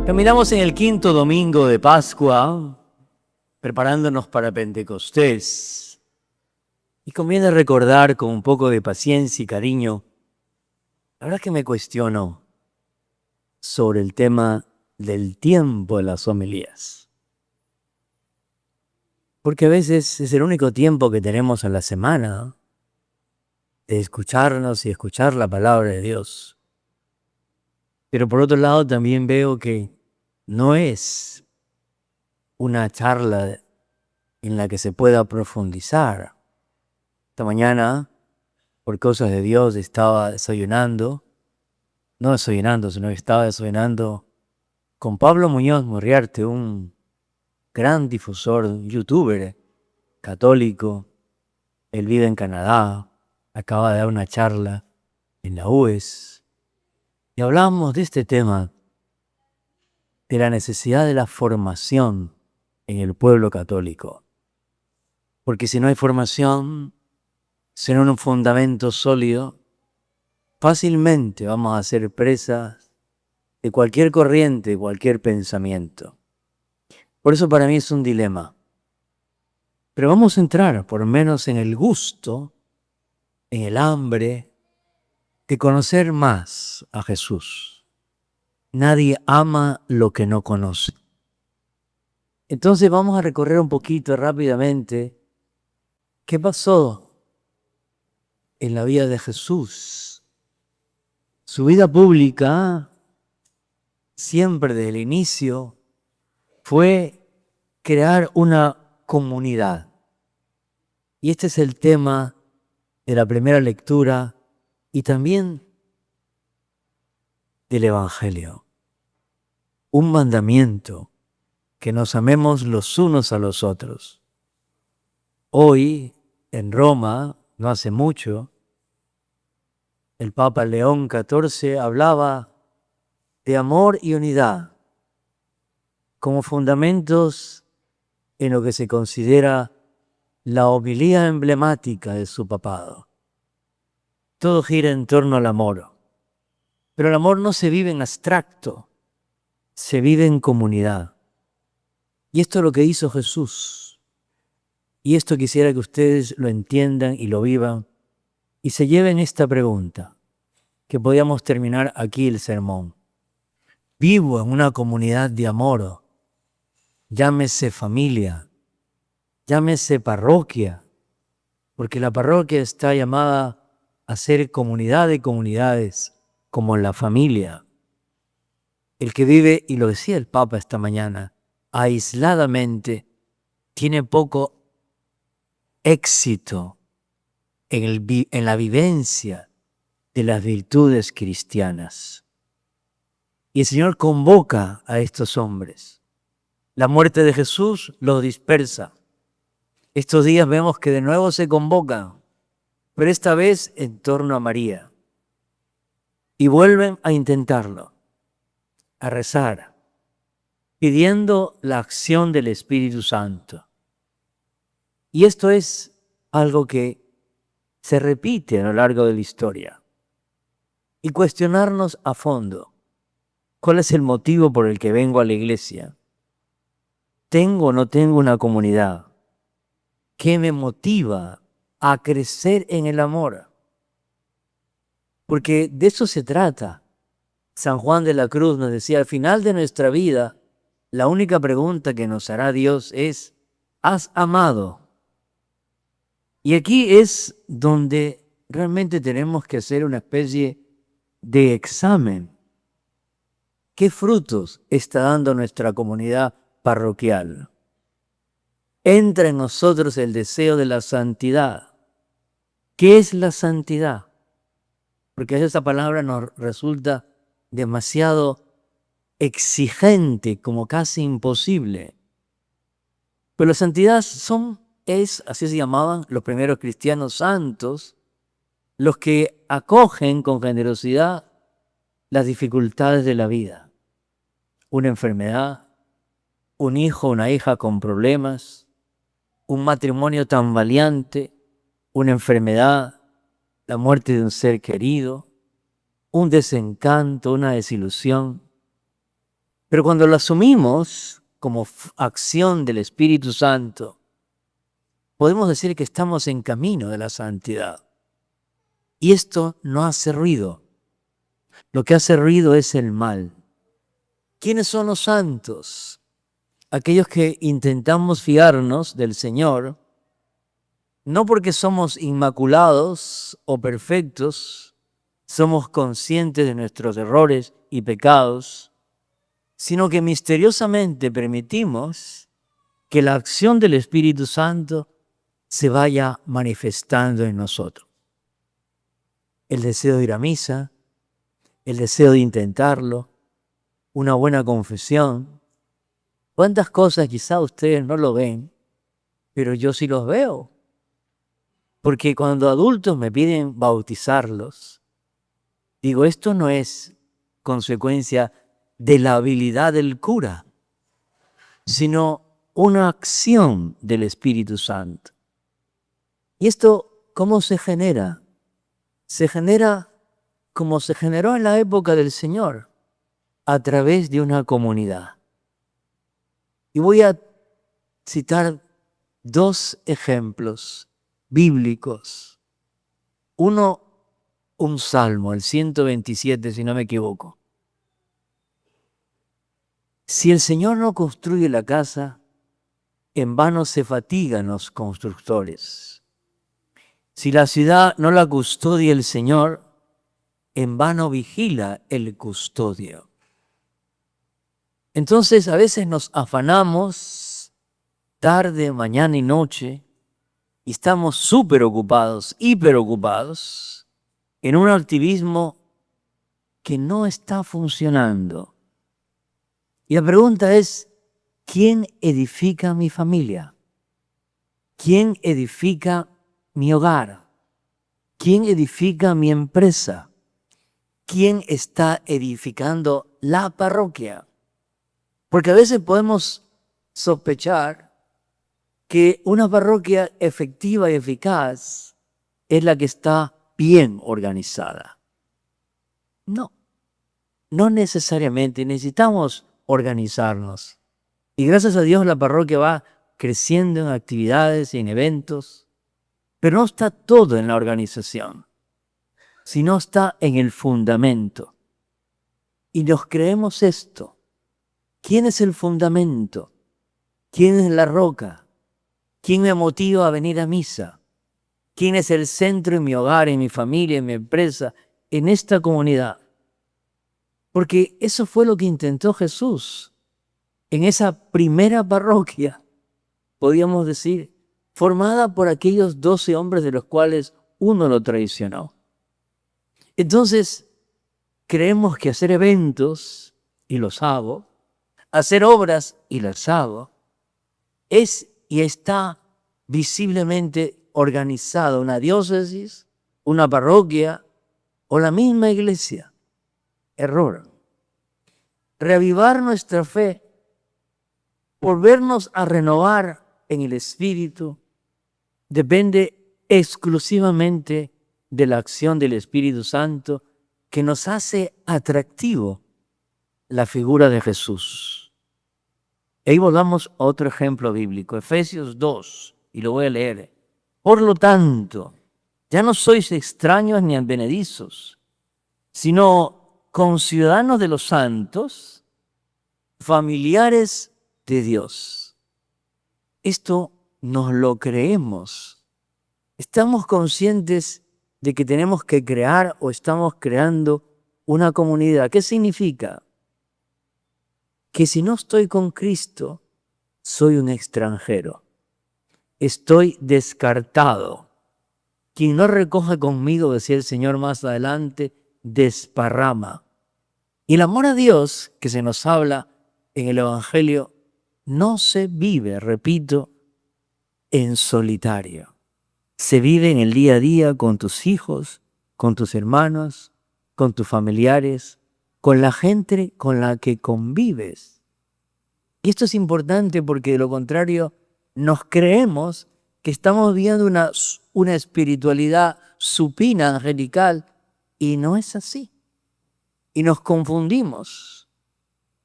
Caminamos en el quinto domingo de Pascua, preparándonos para Pentecostés. Y conviene recordar con un poco de paciencia y cariño, la verdad que me cuestiono sobre el tema del tiempo de las homilías. Porque a veces es el único tiempo que tenemos en la semana de escucharnos y escuchar la palabra de Dios. Pero por otro lado también veo que no es una charla en la que se pueda profundizar. Esta mañana, por cosas de Dios, estaba desayunando, no desayunando, sino que estaba desayunando con Pablo Muñoz Murriarte, un gran difusor, un youtuber católico. Él vive en Canadá, acaba de dar una charla en la UES, y hablamos de este tema, de la necesidad de la formación en el pueblo católico. Porque si no hay formación, sin un fundamento sólido, fácilmente vamos a ser presas de cualquier corriente, cualquier pensamiento. Por eso para mí es un dilema. Pero vamos a entrar por lo menos en el gusto, en el hambre de conocer más a Jesús. Nadie ama lo que no conoce. Entonces vamos a recorrer un poquito rápidamente qué pasó en la vida de Jesús. Su vida pública, siempre desde el inicio, fue crear una comunidad. Y este es el tema de la primera lectura y también del Evangelio. Un mandamiento, que nos amemos los unos a los otros. Hoy, en Roma, no hace mucho, el Papa León XIV hablaba de amor y unidad como fundamentos en lo que se considera la homilía emblemática de su papado. Todo gira en torno al amor, pero el amor no se vive en abstracto, se vive en comunidad. Y esto es lo que hizo Jesús. Y esto quisiera que ustedes lo entiendan y lo vivan y se lleven esta pregunta, que podíamos terminar aquí el sermón. ¿Vivo en una comunidad de amor? Llámese familia, llámese parroquia, porque la parroquia está llamada a ser comunidad de comunidades, como la familia. El que vive, y lo decía el Papa esta mañana, aisladamente, tiene poco éxito en la vivencia de las virtudes cristianas. Y el Señor convoca a estos hombres. La muerte de Jesús los dispersa. Estos días vemos que de nuevo se convocan, pero esta vez en torno a María. Y vuelven a intentarlo, a rezar, pidiendo la acción del Espíritu Santo. Y esto es algo que se repite a lo largo de la historia. Y cuestionarnos a fondo, ¿cuál es el motivo por el que vengo a la iglesia? ¿Tengo o no tengo una comunidad? ¿Qué me motiva a crecer en el amor? Porque de eso se trata. San Juan de la Cruz nos decía, al final de nuestra vida, la única pregunta que nos hará Dios es, ¿has amado? Y aquí es donde realmente tenemos que hacer una especie de examen. ¿Qué frutos está dando nuestra comunidad parroquial? Entra en nosotros el deseo de la santidad. ¿Qué es la santidad? Porque esa palabra nos resulta demasiado exigente, como casi imposible. Pero la santidad así se llamaban los primeros cristianos santos, los que acogen con generosidad las dificultades de la vida. Una enfermedad, un hijo o una hija con problemas, un matrimonio tan valiente, una enfermedad, la muerte de un ser querido, un desencanto, una desilusión. Pero cuando lo asumimos como acción del Espíritu Santo, podemos decir que estamos en camino de la santidad. Y esto no hace ruido. Lo que hace ruido es el mal. ¿Quiénes son los santos? Aquellos que intentamos fiarnos del Señor, no porque somos inmaculados o perfectos, somos conscientes de nuestros errores y pecados, sino que misteriosamente permitimos que la acción del Espíritu Santo se vaya manifestando en nosotros. El deseo de ir a misa, el deseo de intentarlo, una buena confesión. ¿Cuántas cosas quizá ustedes no lo ven, pero yo sí los veo? Porque cuando adultos me piden bautizarlos, digo, esto no es consecuencia de la habilidad del cura, sino una acción del Espíritu Santo. ¿Y esto cómo se genera? Se genera como se generó en la época del Señor, a través de una comunidad. Y voy a citar dos ejemplos bíblicos. Uno, un salmo, el 127, si no me equivoco. Si el Señor no construye la casa, en vano se fatigan los constructores. Si la ciudad no la custodia el Señor, en vano vigila el custodio. Entonces a veces nos afanamos tarde, mañana y noche y estamos súper ocupados, hiper ocupados en un activismo que no está funcionando. Y la pregunta es, ¿quién edifica mi familia? ¿Quién edifica mi hogar? ¿Quién edifica mi empresa? ¿Quién está edificando la parroquia? Porque a veces podemos sospechar que una parroquia efectiva y eficaz es la que está bien organizada. No, no necesariamente. Necesitamos organizarnos. Y gracias a Dios la parroquia va creciendo en actividades y en eventos, pero no está todo en la organización, sino está en el fundamento. Y nos creemos esto. ¿Quién es el fundamento? ¿Quién es la roca? ¿Quién me motiva a venir a misa? ¿Quién es el centro en mi hogar, en mi familia, en mi empresa, en esta comunidad? Porque eso fue lo que intentó Jesús en esa primera parroquia, podríamos decir, formada por aquellos 12 hombres de los cuales uno lo traicionó. Entonces, creemos que hacer eventos, y los hago, hacer obras, y las hago, es y está visiblemente organizada una diócesis, una parroquia o la misma iglesia. Error. Reavivar nuestra fe, volvernos a renovar en el Espíritu, depende exclusivamente de la acción del Espíritu Santo que nos hace atractivo la figura de Jesús. Ahí volvamos a otro ejemplo bíblico, Efesios 2, y lo voy a leer. Por lo tanto, ya no sois extraños ni advenedizos, sino conciudadanos de los santos, familiares de Dios. Esto nos lo creemos. Estamos conscientes de que tenemos que crear o estamos creando una comunidad. ¿Qué significa? Que si no estoy con Cristo, soy un extranjero. Estoy descartado. Quien no recoge conmigo, decía el Señor más adelante, desparrama. Y el amor a Dios que se nos habla en el Evangelio no se vive, repito, en solitario. Se vive en el día a día con tus hijos, con tus hermanos, con tus familiares, con la gente con la que convives. Y esto es importante porque de lo contrario nos creemos que estamos viviendo una espiritualidad supina, angelical, y no es así. Y nos confundimos.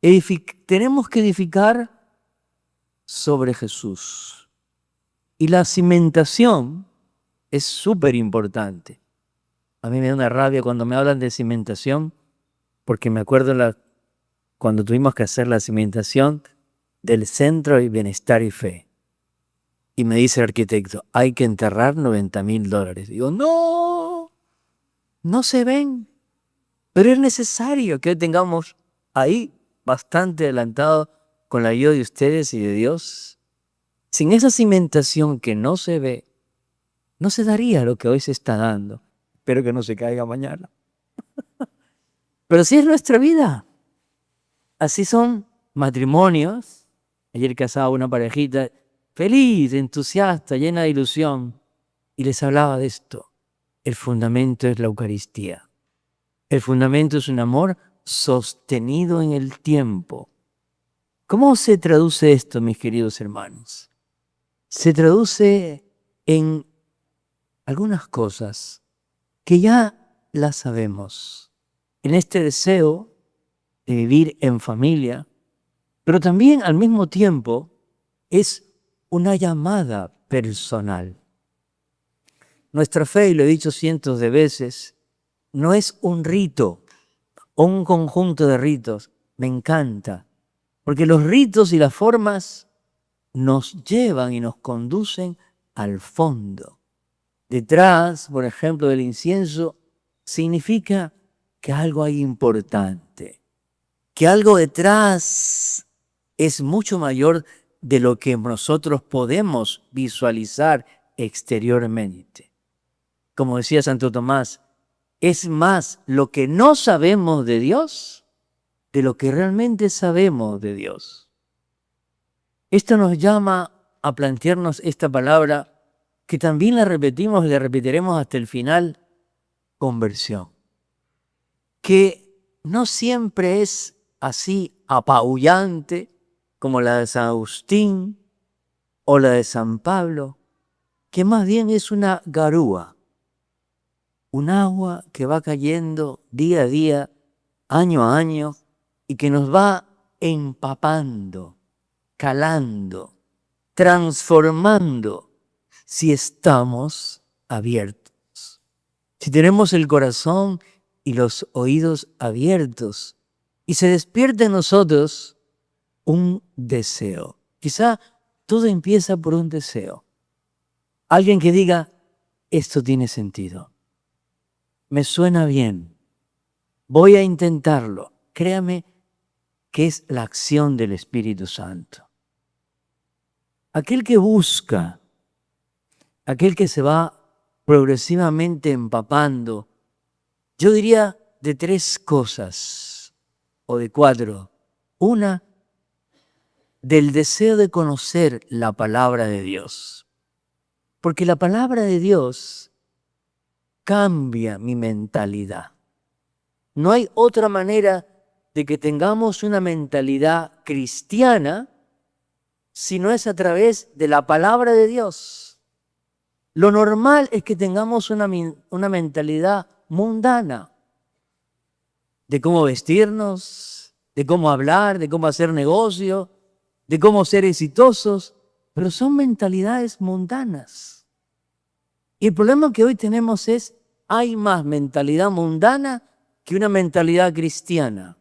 Tenemos que edificar sobre Jesús. Y la cimentación es súper importante. A mí me da una rabia cuando me hablan de cimentación, porque me acuerdo cuando tuvimos que hacer la cimentación del Centro de Bienestar y Fe. Y me dice el arquitecto, hay que enterrar $90,000. Digo, no se ven, pero es necesario que tengamos ahí bastante adelantado con la ayuda de ustedes y de Dios. Sin esa cimentación que no se ve, no se daría lo que hoy se está dando. Espero que no se caiga mañana. Pero así es nuestra vida. Así son matrimonios. Ayer casaba una parejita feliz, entusiasta, llena de ilusión. Y les hablaba de esto. El fundamento es la Eucaristía. El fundamento es un amor sostenido en el tiempo. ¿Cómo se traduce esto, mis queridos hermanos? Se traduce en algunas cosas que ya las sabemos. En este deseo de vivir en familia, pero también al mismo tiempo es una llamada personal. Nuestra fe, y lo he dicho cientos de veces, no es un rito o un conjunto de ritos. Me encanta, porque los ritos y las formas nos llevan y nos conducen al fondo. Detrás, por ejemplo, del incienso, significa que algo hay importante, que algo detrás es mucho mayor de lo que nosotros podemos visualizar exteriormente. Como decía Santo Tomás, es más lo que no sabemos de Dios de lo que realmente sabemos de Dios. Esto nos llama a plantearnos esta palabra que también la repetimos y la repetiremos hasta el final, conversión. Que no siempre es así apabullante como la de San Agustín o la de San Pablo, que más bien es una garúa, un agua que va cayendo día a día, año a año, y que nos va empapando, calando, transformando, si estamos abiertos. Si tenemos el corazón y los oídos abiertos, y se despierta en nosotros un deseo. Quizá todo empieza por un deseo. Alguien que diga, esto tiene sentido. Me suena bien. Voy a intentarlo. Créame que es la acción del Espíritu Santo. Aquel que busca, aquel que se va progresivamente empapando, yo diría de 3 cosas o de 4. Una, del deseo de conocer la palabra de Dios. Porque la palabra de Dios cambia mi mentalidad. No hay otra manera de que tengamos una mentalidad cristiana si no es a través de la palabra de Dios. Lo normal es que tengamos una mentalidad mundana de cómo vestirnos, de cómo hablar, de cómo hacer negocio, de cómo ser exitosos, pero son mentalidades mundanas. Y el problema que hoy tenemos es, hay más mentalidad mundana que una mentalidad cristiana.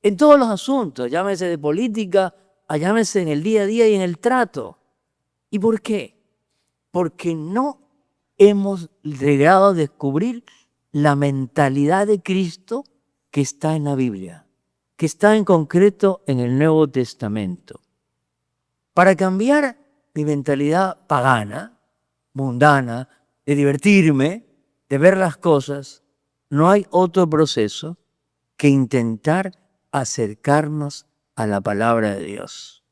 En todos los asuntos, llámese de política, llámese en el día a día y en el trato. ¿Y por qué? Porque no hemos llegado a descubrir la mentalidad de Cristo que está en la Biblia, que está en concreto en el Nuevo Testamento. Para cambiar mi mentalidad pagana, mundana, de divertirme, de ver las cosas, no hay otro proceso que intentar acercarnos a la palabra de Dios.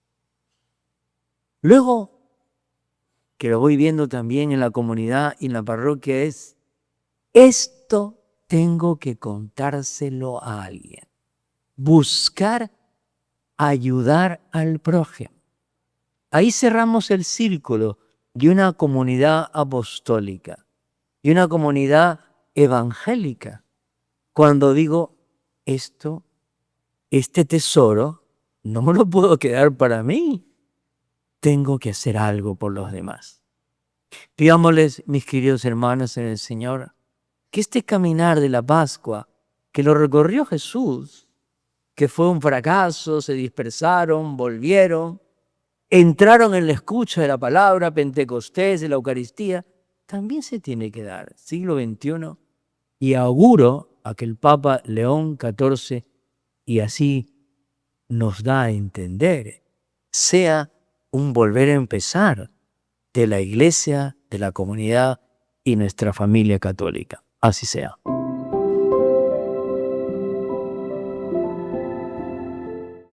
Luego, que lo voy viendo también en la comunidad y en la parroquia, es, esto tengo que contárselo a alguien. Buscar ayudar al prójimo. Ahí cerramos el círculo de una comunidad apostólica, de una comunidad evangélica. Cuando digo, esto este tesoro no me lo puedo quedar para mí. Tengo que hacer algo por los demás. Pidámosles, mis queridos hermanos en el Señor, que este caminar de la Pascua, que lo recorrió Jesús, que fue un fracaso, se dispersaron, volvieron, entraron en la escucha de la palabra, Pentecostés, de la Eucaristía, también se tiene que dar, siglo XXI, y auguro a que el Papa León XIV, y así nos da a entender, sea un volver a empezar de la Iglesia, de la comunidad y nuestra familia católica. Así sea.